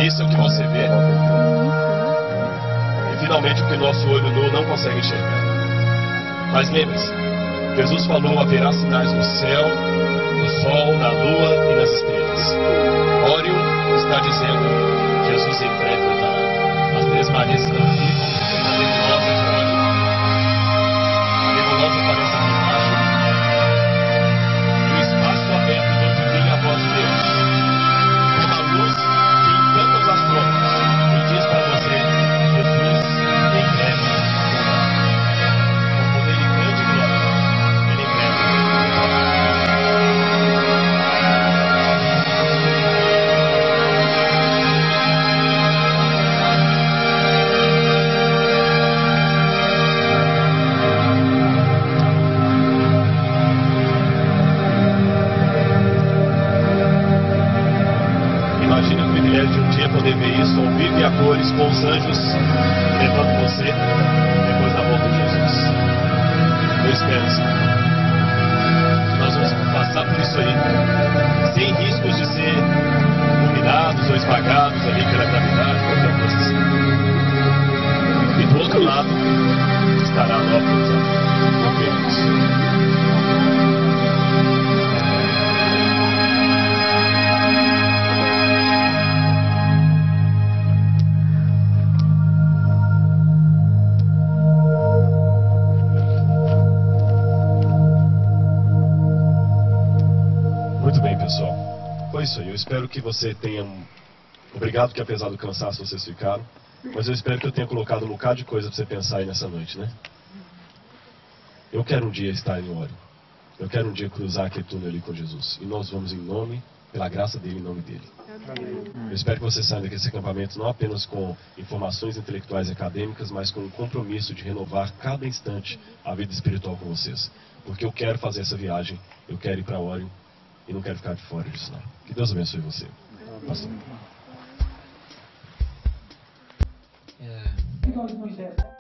Isso é o que você vê. E finalmente o que nosso olho nu não consegue enxergar. Mas lembre-se, Jesus falou, haverá sinais no céu, no sol, na lua e nas estrelas. Órion está dizendo, Jesus em breve voltará. As 3 Marias estão aqui, a nebulosa de Órion. A nebulosa aparece aqui embaixo. E o espaço aberto de onde vinha a voz de Deus. Uma luz que encanta os astrônomos e diz para você, Jesus em breve voltará. Com poder e grande glória, ele em breve voltará. Imagine o privilégio de um dia poder ver isso ao vivo e a cores, com os anjos levando você depois da volta de Jesus. Eu espero, Senhor, que nós vamos passar por isso aí, sem riscos de ser fulminados ou esmagados ali pela gravidade, qualquer coisa assim. E do outro lado estará a nova Jerusalém. Eu creio nisso. eu espero que você tenha... Obrigado que apesar do cansaço vocês ficaram. Mas eu espero que eu tenha colocado um bocado de coisa para você pensar aí nessa noite, né? Eu quero um dia estar em Órion. Eu quero um dia cruzar aquele túnel ali com Jesus. E nós vamos em nome, pela graça dele, em nome dele. Eu espero que você saia desse acampamento não apenas com informações intelectuais e acadêmicas, mas com um compromisso de renovar cada instante a vida espiritual com vocês. Porque eu quero fazer essa viagem, eu quero ir para Órion e não quero ficar de fora disso não. Que Deus abençoe você. Pastor. Moisés.